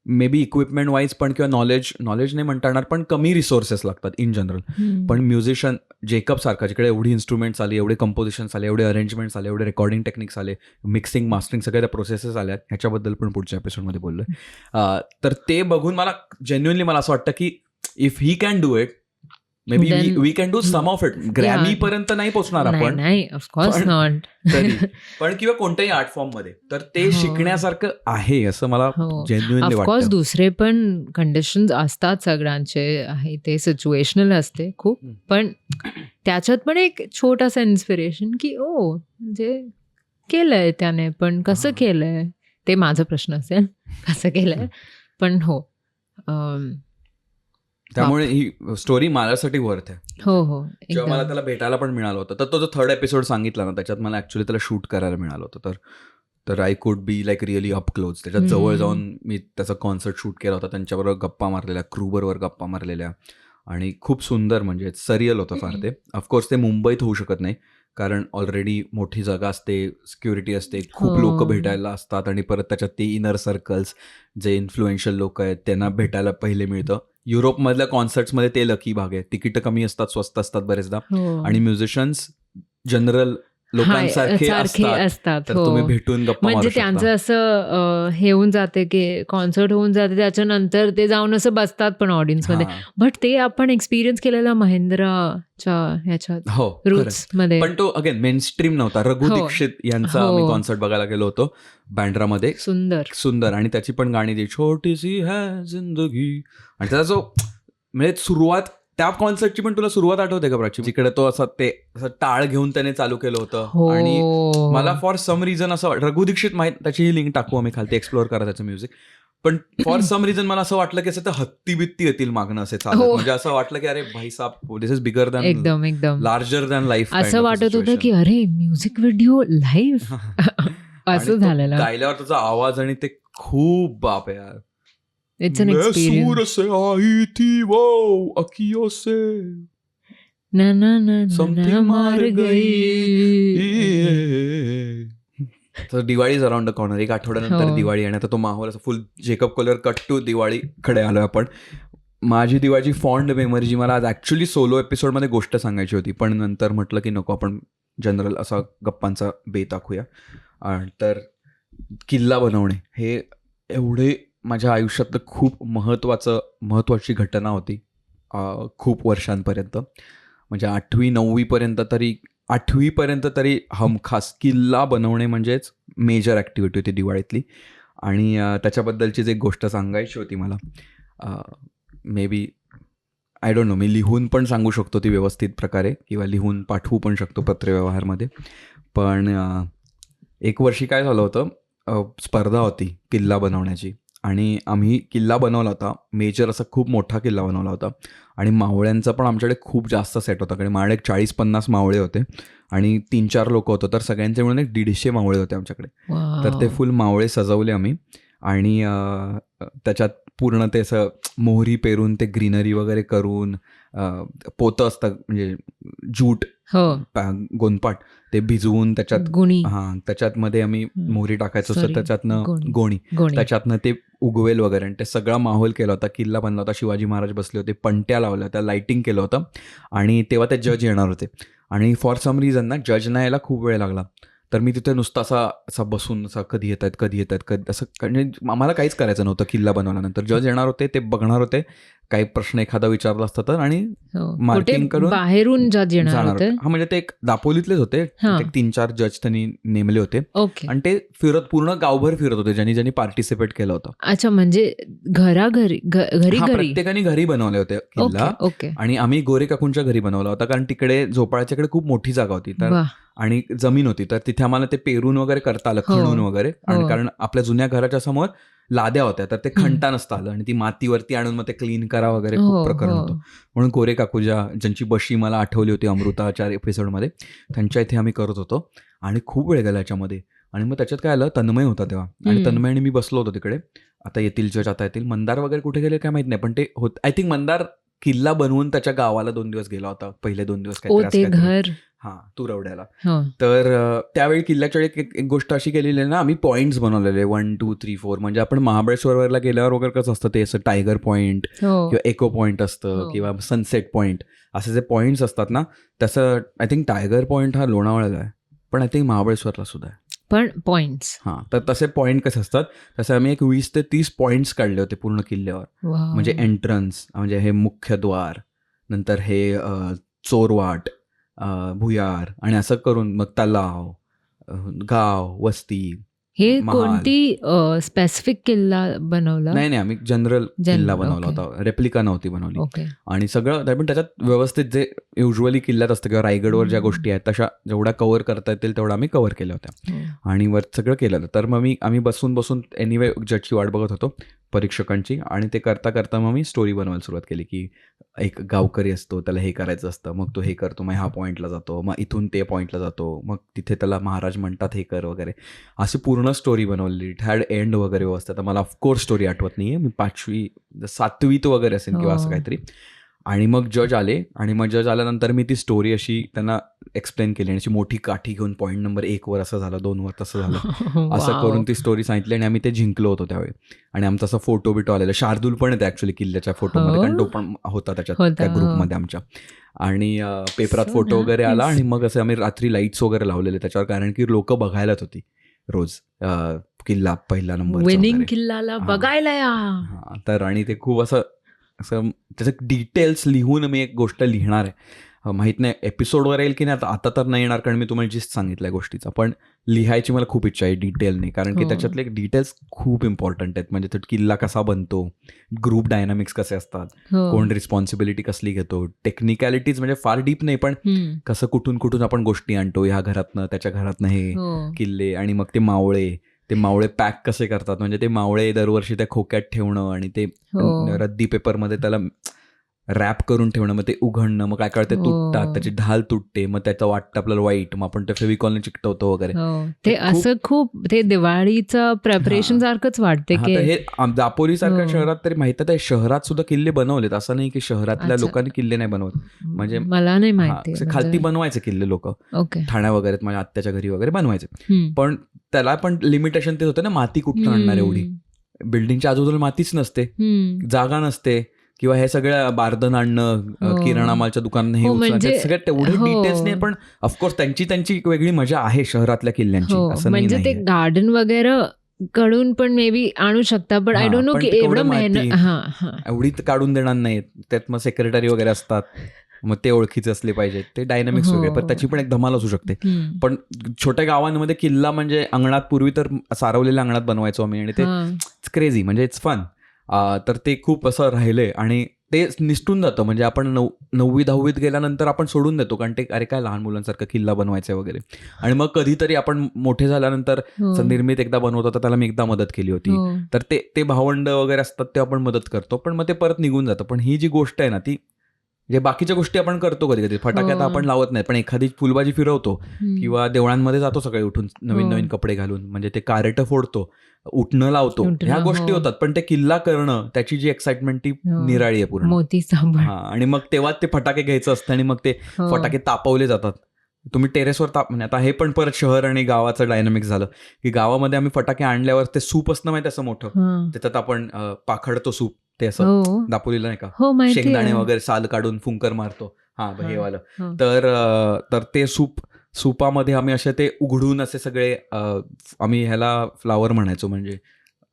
मे बी इक्विपमेंट वाईज पण किंवा नॉलेज नाही म्हणता येणार पण कमी रिसोर्सेस लागतात इन जनरल. पण म्युझिशियन जेकब सारखा जिकडे एवढी इन्स्ट्रुमेंट्स आली, एवढे कंपोजिशन्स आले, एवढे अरेंजमेंट्स आले, एवढे रेकॉर्डिंग टेक्निक्स आले, मिक्सिंग मास्टरिंग सगळ्या त्या प्रोसेसेस आल्या ह्याच्याबद्दल पण पुढच्या एपिसोडमध्ये बोललोय. तर ते बघून मला जेन्युइनली मला असं वाटतं की if he can do it maybe we can do some of it. Grammy पर्यंत नाही पोहोचणार आपण नाही ऑफकोर्स पण- नॉट. तरी पण किंवा कोणत्याही आर्ट फॉर्म मध्ये तर ते शिकण्यासारखं आहे असं मला जेन्युइनली ऑफकोर्स वाटतं. दुसरे पण कंडिशन्स असतात सगळ्यांचे आहे ते सिच्युएशनल असते खूप. पण त्याच्यात पण एक छोटासा इन्स्पिरेशन की ओ म्हणजे केलंय त्याने पण कसं केलंय ते माझा प्रश्न असेल कसं केलंय पण हो त्यामुळे ही स्टोरी माझ्यासाठी वर्थ आहे. हो हो जेव्हा मला त्याला भेटायला पण मिळालं होतं तर तो जो थर्ड एपिसोड सांगितला ना त्याच्यात मला ऍक्च्युली त्याला शूट करायला मिळालं होतं. तर I could be like really up close. त्याच्यात जवळ जाऊन मी त्याचा कॉन्सर्ट शूट केला होता. त्यांच्याबरोबर गप्पा मारलेल्या, क्रूबरोबर गप्पा मारलेल्या आणि खूप सुंदर म्हणजे सरियल होतं फार ते. ऑफकोर्स ते मुंबईत होऊ शकत नाही कारण ऑलरेडी मोठी जागा असते, सिक्युरिटी असते, खूप लोक भेटायला असतात आणि परत त्याच्यात ते इनर सर्कल्स जे इन्फ्लुएन्शियल लोक आहेत त्यांना भेटायला पहिले मिळतं. युरोपमधल्या कॉन्सर्ट्समध्ये ते लकी भाग आहे. तिकीट कमी असतात, स्वस्त असतात बरेचदा आणि म्युझिशियन्स जनरल लोकांसारखे असतात तर तुम्ही भेटून गप्पा म्हणजे मारू शकता. त्यांचं असं हे होऊन जाते की कॉन्सर्ट होऊन जाते त्याच्यानंतर ते जाऊन असं बसतात पण ऑडियन्समध्ये. बट ते आपण एक्सपिरियन्स केलेला महेंद्राच्या ह्याच्यात हो रूट्स मध्ये. पण तो अगेन मेन स्ट्रीम नव्हता. रघु दीक्षित यांचा आम्ही कॉन्सर्ट बघायला गेलो होतो बँड्रामध्ये. सुंदर आणि त्याची पण गाणी ती छोटीशी है जिंदगी आणि त्याचा जो म्हणजे सुरुवात त्या कॉन्सर्टची पण तुला सुरुवात आठवते का प्राची? जिकडे तो असं ते असं टाळ घेऊन त्याने चालू केलं होतं आणि मला फॉर सम रिझन असं रघु दीक्षित माहित त्याची लिंक टाकू आम्ही खालती एक्सप्लोअर करा त्याचं म्युझिक. पण फॉर सम रिझन मला असं वाटलं की असं हत्ती बित्ती येतील मागणं असे चालत. म्हणजे असं वाटलं की अरे भाई साहब दिस इज बिगर दॅन एकदम लार्जर दॅन लाईफ. असं वाटत होतं की अरे म्युझिक व्हिडिओ लाईव्ह असं झालेलं. गायल्यावर त्याचा आवाज आणि ते खूप बाप आहे यार. It's an experience. ना ना ना मार गई. तर Diwali is around the corner. एक आठवड्यानंतर दिवाळी आणि आता तो माहोल असं फुल जेकब कलर कट टू दिवाळीकडे आलोय आपण. माझी दिवाळीची फॉन्ड मेमरी जी मला आज ऍक्च्युली सोलो एपिसोडमध्ये गोष्ट सांगायची होती पण नंतर म्हटलं की नको आपण जनरल असा गप्पांचा बेत आखूया. तर किल्ला बनवणे हे एवढे माझ्या आयुष्यातलं खूप महत्त्वाची घटना होती खूप वर्षांपर्यंत. म्हणजे 8वी-9वी पर्यंत तरी हमखास किल्ला बनवणे म्हणजेच मेजर ॲक्टिव्हिटी होती दिवाळीतली. आणि त्याच्याबद्दलचीच एक गोष्ट सांगायची होती मला. Maybe I don't know, मी लिहून पण सांगू शकतो ती व्यवस्थित प्रकारे किंवा लिहून पाठवू पण शकतो पत्रव्यवहारमध्ये. पण एक वर्षी काय झालं होतं, स्पर्धा होती किल्ला बनवण्याची आणि आम्ही किल्ला बनवला होता. मेजर असा खूप मोठा किल्ला बनवला होता आणि मावळ्यांचा पण आमच्याकडे खूप जास्त सेट होता. कारण माझ्याकडे 40-50 मावळे होते आणि 3-4 लोक होतं, तर सगळ्यांचे मिळून 150 मावळे होते आमच्याकडे. तर ते फुल मावळे सजवले आम्ही आणि त्याच्यात पूर्ण ते असं मोहरी पेरून ते ग्रीनरी वगैरे करून पोतं असतं म्हणजे जूट गोंदपाट ते भिजवून त्याच्यात त्याच्यातमध्ये आम्ही मोहरी टाकायचो असतं, त्याच्यातनं गोणी त्याच्यातनं ते उगवेल वगैरे आणि ते सगळा माहोल केला होता. किल्ला बनला होता. शिवाजी महाराज बसले होते, पणट्या लावल्या होत्या, लाईटिंग केलं होतं आणि तेव्हा ते जज येणार होते आणि फॉर सम रिझन ना जजना यायला खूप वेळ लागला. तर मी तिथे नुसता असा बसून असा कधी येत आहेत असं, म्हणजे आम्हाला काहीच करायचं नव्हतं. किल्ला बनवल्यानंतर जज येणार होते, ते बघणार होते, काही प्रश्न एखादा विचारला असता तर आणि मार्किंग करून बाहेरून जज येणार होते. हा म्हणजे ते एक दापोलीतलेच होते, 3-4 जज त्यांनी नेमले होते आणि ते पूर्ण गावभर फिरत होते ज्यांनी ज्यांनी पार्टिसिपेट केलं होतं. अच्छा, म्हणजे घरी प्रत्येकाने घरी बनवले होते किल्ला. आणि आम्ही गोरे काकूंच्या घरी बनवला होता कारण तिकडे झोपाळ्याच्याकडे खूप मोठी जागा होती तर आणि जमीन होती, तर तिथे आम्हाला ते पेरून वगैरे करता आलं, खणून वगैरे. आणि कारण आपल्या जुन्या घराच्या समोर लाद्या होत्या तर ते खणता नसतं आलं आणि ती मातीवरती आणून मग ते क्लीन करा वगैरे खूप प्रकरण होतं. म्हणून गोरे काकू ज्यांची बशी मला आठवली होती अमृताच्या एपिसोडमध्ये, त्यांच्या इथे आम्ही करत होतो आणि खूप वेळ गेला याच्यामध्ये. आणि मग त्याच्यात काय आलं, तन्मय होता तेव्हा आणि तन्मय आणि मी बसलो होतो तिकडे. आता येतील जज, आता येतील. मंदार वगैरे कुठे गेले काय माहित नाही, पण ते होत आय थिंक मंदार किल्ला बनवून त्याच्या गावाला 2 दिवस गेला होता, पहिले 2 दिवस घर तुरवड्याला. तर त्यावेळी किल्ल्याच्या एक गोष्ट अशी केलेली आहे ना, आम्ही पॉईंट्स बनवलेले 1, 2, 3, 4. म्हणजे आपण महाबळेश्वरला गेल्यावर वगैरे कसं असतं ते असं टायगर पॉईंट किंवा एको पॉईंट असतं किंवा सनसेट पॉईंट, असे जे पॉईंट्स असतात ना, तसं आय थिंक टायगर पॉईंट हा लोणावळ्याला आहे, पण आय थिंक महाबळेश्वरला सुद्धा आहे. पण पॉइंट्स तर तसे पॉईंट कसे असतात तसे आम्ही एक 20 ते 30 पॉईंट्स काढले होते पूर्ण किल्ल्यावर. म्हणजे एंट्रन्स म्हणजे हे मुख्य द्वार, नंतर हे चोरवाट, भुयार आणि असं करून मग तलाव, गाव, वस्ती. हे कोणती स्पेसिफिक किल्ला बनवला? नाही, आम्ही जनरल किल्ला बनवला होता, रेप्लिका नव्हती बनवली. आणि सगळं पण त्याच्यात व्यवस्थित जे युजली किल्ल्यात असतं किंवा रायगडवर ज्या गोष्टी आहेत तशा जेवढ्या कव्हर करता येतील तेवढा आम्ही कव्हर केल्या होत्या आणि वर सगळं केलं. तर मग आम्ही बसून एनिवे जजची वाट बघत होतो परीक्षकांची आणि ते करता मग मी स्टोरी बनवायला सुरुवात केली की एक गावकरी असतो, त्याला हे करायचं असतं, मग तो हे करतो, मग ह्या पॉईंटला जातो, मग इथून ते पॉईंटला जातो, मग तिथे त्याला महाराज म्हणतात हे कर वगैरे, अशी पूर्ण स्टोरी बनवलेली. हॅड एंड वगैरे व्यवस्था. तर मला ऑफकोर्स स्टोरी आठवत नाही आहे, मी 5वी 7वीत वगैरे असेल किंवा असं काहीतरी. आणि मग जज आले आणि मग जज आल्यानंतर मी ती स्टोरी अशी त्यांना एक्सप्लेन केली आणि अशी मोठी काठी घेऊन पॉईंट नंबर 1 वर असं झालं, 2 वर तसं झालं, असं करून ती स्टोरी सांगितली आणि आम्ही ते जिंकलो होतो त्यावेळी. आणि आमचा असा फोटो बिटो आलेला, शार्दूल पण येते ऍक्च्युली किल्ल्याच्या फोटोमध्ये कारण तो पण होता त्याच्यात त्या ग्रुपमध्ये आमच्या. आणि पेपरात फोटो वगैरे आला आणि मग असं आम्ही रात्री लाईट्स वगैरे लावलेले त्याच्यावर कारण की लोक बघायलाच होती रोज किल्ला पहिला नंबर विनिंग किल्ल्याला बघायला. तर आणि ते खूप असं त्याचं डिटेल्स लिहून मी एक गोष्ट लिहिणार आहे. माहीत नाही एपिसोडवर येईल की नाही, आता तर नाही येणार कारण मी तुम्हाला जिस्ट सांगितलं गोष्टीचं, पण लिहायची मला खूप इच्छा आहे डिटेलने कारण की त्याच्यातले डिटेल्स खूप इम्पॉर्टंट आहेत. म्हणजे तो किल्ला कसा बनतो, ग्रुप डायनामिक्स कसे असतात, कोण रिस्पॉन्सिबिलिटी कसली घेतो, टेक्निकॅलिटीज म्हणजे फार डीप नाही पण कसं कुठून आपण गोष्टी आणतो, ह्या घरातनं त्याच्या घरातनं हे किल्ले. आणि मग ते मावळे पॅक कसे करतात, म्हणजे ते मावळे दरवर्षी त्या खोक्यात ठेवणं आणि ते रद्दी पेपरमध्ये त्याला रॅप करून ठेवणं, मग ते उघडणं, मग काय कळते तुटतात, त्याची ढाल तुटते, मग त्याचं वाटतं आपल्याला वाईट, मग आपण ते फेविकॉलने चिकटवतो वगैरे. ते असं खूप ते दिवाळीचं प्रेपरेशन सारखंच वाटते. हे दापोली सारख्या शहरात तरी माहिती आहे, शहरात सुद्धा किल्ले बनवलेत, असं नाही की शहरातल्या लोकांनी किल्ले नाही बनवत. म्हणजे मला नाही माहिती, खालती बनवायचे किल्ले लोक ठाण्या वगैरे माझ्या आत्याच्या घरी वगैरे बनवायचे, पण त्याला पण लिमिटेशन तेच होतं ना, माती कुठून आणणार, एवढी बिल्डिंगच्या आजूबाजूला मातीच नसते, जागा नसते, किंवा हे सगळ्या बारदन आणणं, हो. किराणा मालच्या दुकानात हे हो, उचलणं, म्हणजे- ते सगळं तेवढे हो. डिटेल्स नाही. पण ऑफकोर्स त्यांची एक वेगळी मजा आहे शहरातल्या किल्ल्यांची, हो, असं नाही म्हणजे ते नाहीये. गार्डन वगैरे कडून पण मे बी आणू शकता, बट आय हा, डोंट नो पण की ते केवढं एवढं मेहनत. माहिती. हा एवढी तर काढून देणार नाहीत. त्यात मग सेक्रेटरी वगैरे असतात, मग ते ओळखीचे असले पाहिजेत, ते डायनामिक्स हो. वेगळे, पण त्याची पण एक धमाल असू शकते. हम्म. पण छोट्या गावांमध्ये किल्ला म्हणजे अंगणात, पूर्वी तर सारवलेल्या अंगणात बनवायचो आम्ही, आणि ते हा. क्रेझी, म्हणजे इट्स फन. तर ते खूप असं राहिलंय आणि ते निसटून जातं. म्हणजे आपण 9वी-10वीत गेल्यानंतर आपण सोडून देतो, कारण ते अरे काय लहान मुलांसारखं किल्ला बनवायचा वगैरे. आणि मग कधीतरी आपण मोठे झाल्यानंतर हो. निर्मित एकदा बनवतो, तर त्याला मी एकदा मदत केली होती. हो. तर ते भावंड वगैरे असतात ते आपण मदत करतो, पण मग ते परत निघून जातं. पण ही जी गोष्ट आहे ना, ती जे बाकीच्या गोष्टी आपण करतो कधी कधी, फटाक्यात हो. आपण लावत नाही, पण एखादी फुलबाजी फिरवतो हम्म. किंवा देवळांमध्ये जातो सकाळी उठून नवीन नवीन कपडे घालून, म्हणजे ते कारेटं फोडतो, उठणं लावतो, उठणं, ह्या गोष्टी हो. होतात. पण ते किल्ला करणं, त्याची जी एक्साइटमेंट ती हो. निराळी आहे पूर्ण. मोती सांभाळ. हा, आणि मग तेव्हा ते फटाके घ्यायचं असतं आणि मग ते हो. फटाके तापवले जातात. तुम्ही टेरेसवर म्हणजे आता हे पण परत शहर आणि गावाचं डायनामिक्स झालं, की गावामध्ये आम्ही फटाके आणल्यावर ते सूप असतं माहिती, असं मोठं, हा. त्याच्यात आपण पाखडतो सूप, ते असं हो. दापोलीला नाही का, हो, माहिती शेंगदाणे आहे. वगैरे साल काढून फुंकर मारतो, हा हा. हे वालं. हो. तर ते सुपामध्ये आम्ही असे ते उघडून असे सगळे आम्ही ह्याला फ्लावर म्हणायचो, म्हणजे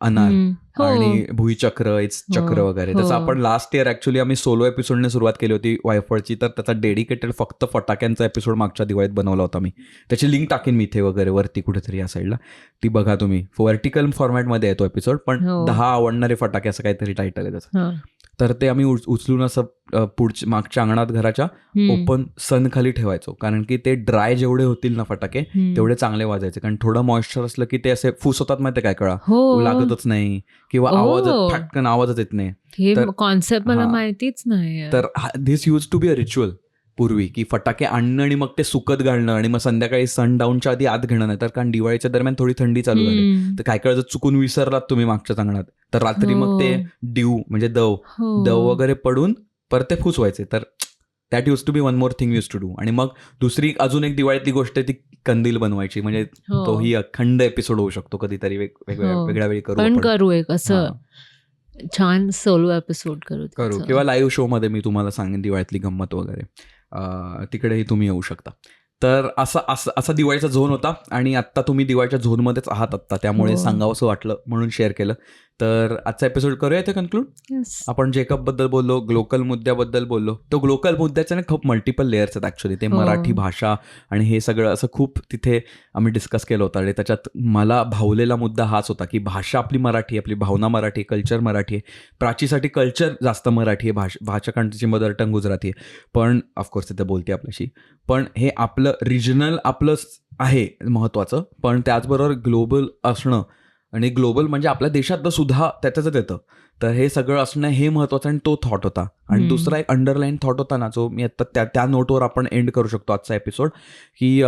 अनार हम्म. हो. आणि भुईचक्र, चक्र हो. वगैरे. हो. जसं आपण लास्ट इयर ऍक्च्युली आम्ही सोलो एपिसोडने सुरुवात केली होती वायफळची, तर त्याचा डेडिकेटेड फक्त फटाक्यांचा एपिसोड मागच्या दिवाळीत बनवला होता मी. त्याची लिंक टाकेन मी इथे वगैरे वरती कुठेतरी या साईडला, ती बघा तुम्ही. व्हर्टिकल फॉर्मॅटमध्ये आहे तो एपिसोड, पण हो. 10 आवडणारे फटाके असं काहीतरी टायटल आहे त्याचं. हा. तर ते आम्ही उचलून असं मागच्या अंगणात घराच्या हम्म. ओपन सन खाली ठेवायचो, कारण की ते ड्राय जेवढे होतील ना फटाके, हम्म. तेवढे चांगले वाजायचे. कारण थोडं मॉइश्चर असलं की ते असे फुस होतात, माहिती काय, कळा हो. लागतच नाही किंवा फाटकन आवाजच येत नाही. हे तर- कॉन्सेप्ट मला हा. माहितीच नाही. तर this used to be a ritual पूर्वी, की फटाके आणणं आणि मग ते सुकत घालणं आणि मग संध्याकाळी सनडाऊनच्या आधी आत घेणं. नाही तर कारण दिवाळीच्या दरम्यान थोडी थंडी चालू झाली, हम्म. तर काय कळ जर चुकून विसरलात तुम्ही मागच्याच अंगणात, तर रात्री मग ते ड्यू म्हणजे दव हो. वगैरे पडून परत ते फुस व्हायचे. तर that used to be one more thing used to do. आणि मग दुसरी अजून एक दिवाळीतली गोष्ट आहे ती कंदील बनवायची, म्हणजे हो. तोही अखंड एपिसोड होऊ शकतो कधीतरी, वेगळ्या वेळी करू पण आपण. करू एक असं हा. छान सोलो एपिसोड करू त्याचं. किंवा लाईव्ह शो मध्ये मी तुम्हाला सांगेन दिवाळीतली गंमत वगैरे, तिकडेही तुम्ही येऊ शकता. तर असा दिवाळीचा झोन होता, आणि आत्ता तुम्ही दिवाळीच्या झोनमध्येच आहात आत्ता, त्यामुळे हो. सांगावंसं वाटलं म्हणून शेअर केलं. तर आजचा एपिसोड करूया इथे कन्क्लूड. Yes. आपण जेकबबद्दल बोललो, ग्लोकल मुद्द्याबद्दल बोललो. तो ग्लोकल मुद्द्याचे ना खूप मल्टिपल लेयर्स आहेत ॲक्च्युली. ते हो. मराठी भाषा आणि हे सगळं असं खूप तिथे आम्ही डिस्कस केलं होतं. आणि त्याच्यात मला भावलेला मुद्दा हाच होता, की भाषा आपली मराठी, आपली भावना मराठी, कल्चर मराठी आहे. प्राचीसाठी कल्चर जास्त मराठी आहे, भाषकांची मदर टंग गुजराती आहे, पण ऑफकोर्स तिथे बोलते आपल्याशी. पण हे आपलं रिजनल आपलं आहे महत्त्वाचं, पण त्याचबरोबर ग्लोबल असणं, आणि ग्लोबल म्हणजे आपल्या देशातलं सुद्धा त्याच्याच येतं. तर हे सगळं असणं हे महत्त्वाचं, आणि तो थॉट होता. आणि दुसरा एक अंडरलाईन थॉट होता ना, जो मी आता त्या नोटवर आपण एंड करू शकतो आजचा एपिसोड, की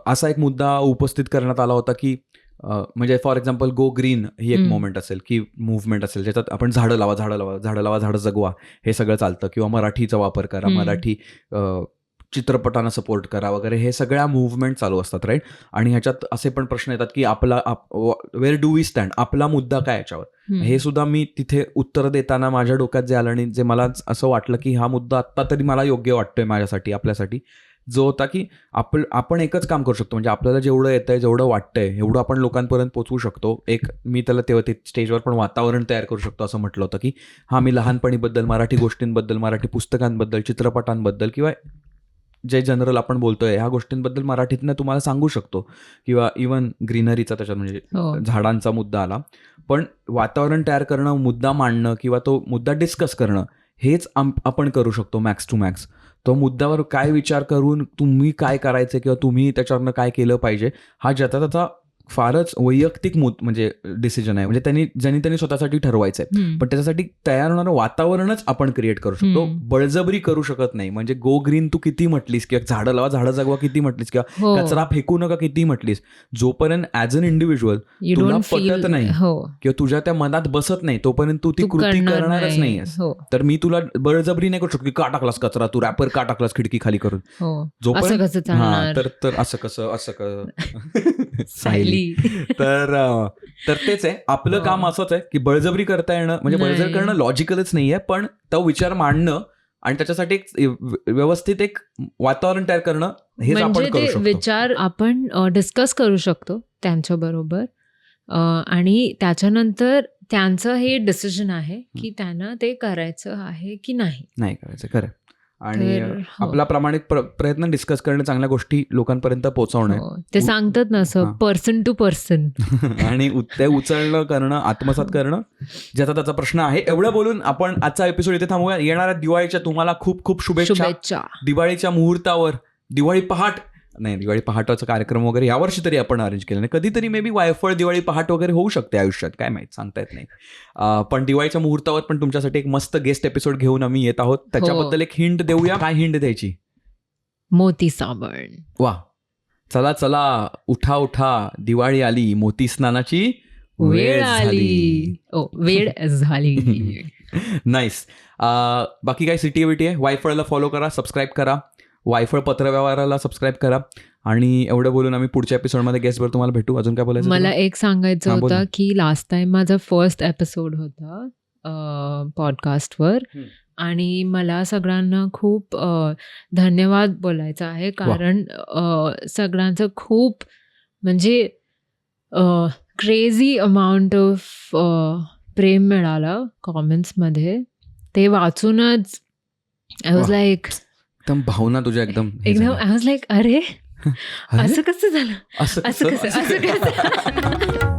असा एक मुद्दा उपस्थित करण्यात आला होता, की म्हणजे फॉर एक्झाम्पल गो ग्रीन ही एक मुवमेंट असेल, की मुव्हमेंट असेल, ज्याच्यात आपण झाडं लावा, झाडं जगवा, हे सगळं चालतं, किंवा मराठीचा वापर करा, मराठी चित्रपटांना सपोर्ट करा वगैरे, हे सगळ्या मुव्हमेंट चालू असतात, राईट. आणि ह्याच्यात असे पण प्रश्न येतात, की वेअर डू वी स्टँड, आपला मुद्दा काय याच्यावर. हे सुद्धा मी तिथे उत्तर देताना माझ्या डोक्यात जे आलं, आणि जे मला असं वाटलं की हा मुद्दा आत्ता तरी मला योग्य वाटतोय माझ्यासाठी, आपल्यासाठी, जो होता की आपण एकच काम करू शकतो. म्हणजे आपल्याला जेवढं येतंय, जेवढं वाटतंय, एवढं आपण लोकांपर्यंत पोहोचवू शकतो. मी त्याला तेव्हा ते स्टेजवर पण वातावरण तयार करू शकतो असं म्हटलं होतं, की मी लहानपणीबद्दल, मराठी गोष्टींबद्दल, मराठी पुस्तकांबद्दल, चित्रपटांबद्दल, किंवा जे जनरल आपण बोलतोय ह्या गोष्टींबद्दल मराठीतनं तुम्हाला सांगू शकतो. किंवा इवन ग्रीनरीचा त्याच्यात म्हणजे झाडांचा मुद्दा आला. पण वातावरण तयार करणं, मुद्दा मांडणं, किंवा तो मुद्दा डिस्कस करणं, हेच आपण करू शकतो मॅक्स टू मॅक्स. तो मुद्द्यावर काय विचार करून तुम्ही काय करायचं, किंवा तुम्ही त्याच्यावरनं काय केलं पाहिजे, हा ज्याचा त्याचा फारच वैयक्तिक म्हणजे डिसिजन आहे. म्हणजे त्यांनी स्वतःसाठी ठरवायचं आहे. पण त्याच्यासाठी तयार होणारं वातावरणच आपण क्रिएट करू शकतो, बळजबरी करू शकत नाही. म्हणजे गो ग्रीन तू किती म्हटलीस, किंवा झाडं लावा, झाडं जगवा किती म्हटलीस, किंवा कचरा फेकू नका किती म्हटलीस, जोपर्यंत ॲज अन इंडिव्हिज्युअल तुला पटत नाही किंवा तुझ्या त्या मनात बसत नाही, तोपर्यंत तू ती कृती करणारच नाहीयेस. तर मी तुला बळजबरी नाही करू शकतो की का टाकलास कचरा, तू रॅपर का टाकलास खिडकी खाली करून, जोपर्यंत तर असं कसं सायली. तर तर तेच आहे, आपलं काम असंच आहे की बळजबरी करता येणं म्हणजे बळजबरी नाही. करणं लॉजिकलच नाहीये, पण तो विचार मांडणं आणि त्याच्यासाठी एक व्यवस्थित एक वातावरण तयार करणं हेच म्हणजे आपण करू ते शकतो. विचार आपण डिस्कस करू शकतो त्यांच्याबरोबर, आणि त्याच्यानंतर त्यांचं हे डिसिजन आहे की त्यांना ते करायचं आहे की नाही करायचं खरं. आणि तर हो. आपला प्रामाणिक प्रयत्न डिस्कस करणं, चांगल्या गोष्टी लोकांपर्यंत पोहोचवणं हो. ते सांगतात ना असं हां. Person to person. आणि ते उचलणं करणं, आत्मसात करणं, ज्याचा त्याचा प्रश्न आहे. एवढं बोलून आपण आजचा एपिसोड इथे थांबूया. येणाऱ्या दिवाळीच्या तुम्हाला खूप खूप शुभेच्छा. दिवाळीच्या मुहूर्तावर दिवाळी पहाटाचा कार्यक्रम वगैरे यावर्षी तरी आपण अरेंज केलं नाही. कधीतरी मे बी वायफळ दिवाळी पहाट वगैरे होऊ शकते आयुष्यात, काय माहित, सांगता येत नाही. पण दिवाळीच्या मुहूर्तावर पण तुमच्यासाठी एक मस्त गेस्ट एपिसोड घेऊन आम्ही येत आहोत. त्याच्याबद्दल एक हिंट देऊया. काय हिंट द्यायची? मोती साबण. वा, चला उठा, दिवाळी आली, मोती स्नानाची वेळ आली. वेळ झाली. नाईस. बाकी काय सिटी आहे? वायफळला फॉलो करा, सबस्क्राईब करा. वायफळ पत्रव्यवहाराला सबस्क्राईब करा. आणि एवढं बोलून आम्ही पुढच्या एपिसोडमध्ये गेस्टवर तुम्हाला भेटू. अजून काय बोलायचं? मला एक सांगायचं बोल होतं ना. की लास्ट टाइम माझा फर्स्ट एपिसोड होता पॉडकास्टवर, आणि मला सगळ्यांना खूप धन्यवाद बोलायचा आहे, कारण सगळ्यांचं खूप म्हणजे क्रेझी अमाऊंट ऑफ प्रेम मिळालं कॉमेंट्समध्ये. ते वाचूनच आय वॉज लाईक, एकदम भावना तुझ्या एकदम आय वॉज लाईक, अरे असं कसं झालं, असं असं कसं